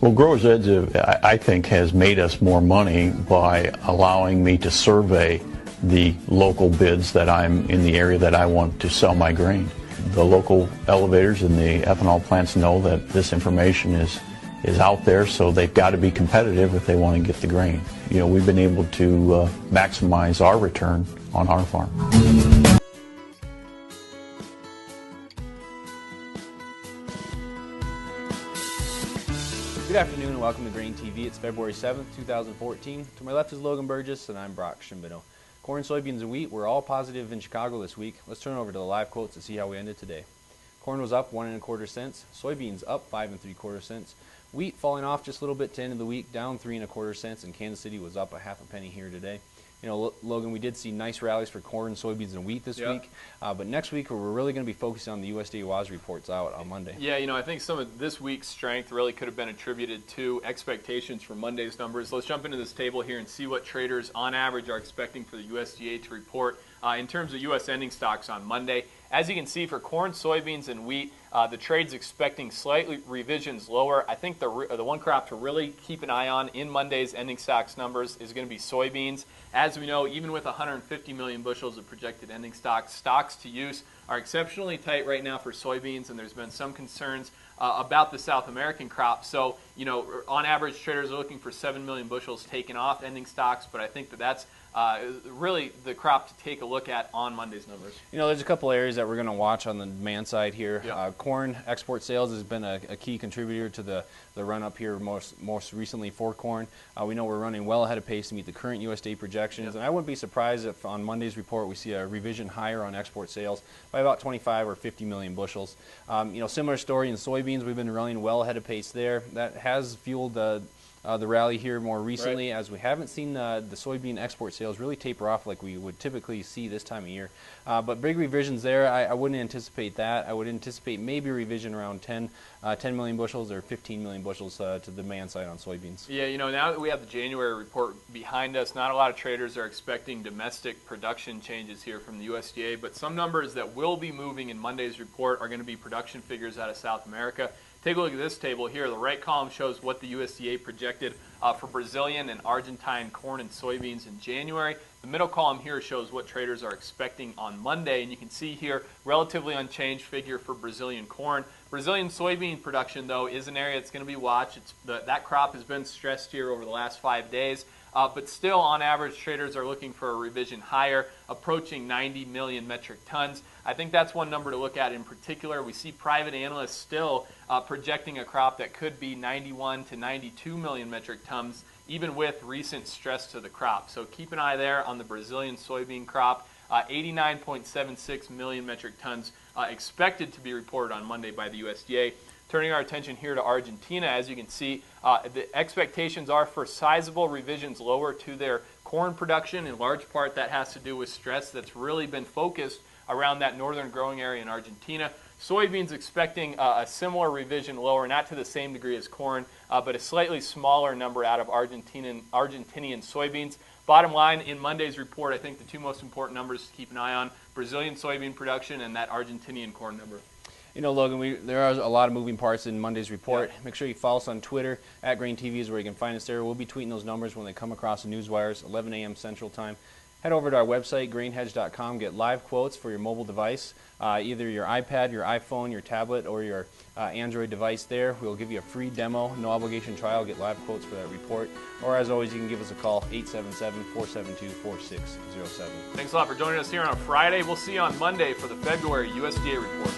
Well, Growers Edge, I think, has made us more money by allowing me to survey the local bids that I'm in the area that I want to sell my grain. The local elevators and the ethanol plants know that this information is out there, so they've got to be competitive if they want to get the grain. You know, we've been able to maximize our return on our farm. Good afternoon and welcome to GrainTV. It's February 7th, 2014. To my left is Logan Burgess and I'm Brock Shimbino. Corn, soybeans, and wheat were all positive in Chicago this week. Let's turn over to the live quotes to see how we ended today. Corn was up 1 1/4 cents. Soybeans up 5 3/4 cents. Wheat falling off just a little bit to end of the week, down 3 1/4 cents, and Kansas City was up a half a penny here today. You know, Logan, we did see nice rallies for corn, soybeans, and wheat this week. But next week, we're really going to be focusing on the USDA WASDE reports out on Monday. Yeah, you know, I think some of this week's strength really could have been attributed to expectations for Monday's numbers. Let's jump into this table here and see what traders, on average, are expecting for the USDA to report in terms of U.S. ending stocks on Monday. As you can see, for corn, soybeans, and wheat, the trade's expecting slightly revisions lower. I think the one crop to really keep an eye on in Monday's ending stocks numbers is going to be soybeans. As we know, even with 150 million bushels of projected ending stocks, stocks to use are exceptionally tight right now for soybeans, and there's been some concerns about the South American crop. So, you know, on average, traders are looking for 7 million bushels taken off ending stocks, but I think that's really the crop to take a look at on Monday's numbers. You know, there's a couple areas that we're going to watch on the demand side here. Corn export sales has been a key contributor to the run-up here most recently for corn. We know we're running well ahead of pace to meet the current USDA projections, and I wouldn't be surprised if on Monday's report we see a revision higher on export sales by about 25 or 50 million bushels. You know, similar story in soybeans. We've been running well ahead of pace there. That has fueled the rally here more recently, as we haven't seen the soybean export sales really taper off like we would typically see this time of year. But big revisions there, I wouldn't anticipate that. I would anticipate maybe a revision around 10 million bushels or 15 million bushels to the demand side on soybeans. Yeah, you know, now that we have the January report behind us, not a lot of traders are expecting domestic production changes here from the USDA, but some numbers that will be moving in Monday's report are going to be production figures out of South America. Take a look at this table here. The right column shows what the USDA projected for Brazilian and Argentine corn and soybeans in January. The middle column here shows what traders are expecting on Monday, and you can see here relatively unchanged figure for Brazilian corn. Brazilian soybean production, though, is an area that's going to be watched. That crop has been stressed here over the last 5 days. But still, on average, traders are looking for a revision higher, approaching 90 million metric tons. I think that's one number to look at in particular. We see private analysts still projecting a crop that could be 91 to 92 million metric tons, even with recent stress to the crop. So keep an eye there on the Brazilian soybean crop. 89.76 million metric tons expected to be reported on Monday by the USDA. Turning our attention here to Argentina, as you can see, the expectations are for sizable revisions lower to their corn production. In large part, that has to do with stress that's really been focused around that northern growing area in Argentina. Soybeans expecting a similar revision lower, not to the same degree as corn, but a slightly smaller number out of Argentinian soybeans. Bottom line, in Monday's report, I think the two most important numbers to keep an eye on, Brazilian soybean production and that Argentinian corn number. You know, Logan, there are a lot of moving parts in Monday's report. Make sure you follow us on Twitter. At GrainTV is where you can find us there. We'll be tweeting those numbers when they come across the news wires, 11 a.m. Central Time. Head over to our website, grainhedge.com. Get live quotes for your mobile device, either your iPad, your iPhone, your tablet, or your Android device there. We'll give you a free demo, no obligation trial. Get live quotes for that report. Or as always, you can give us a call, 877-472-4607. Thanks a lot for joining us here on a Friday. We'll see you on Monday for the February USDA report.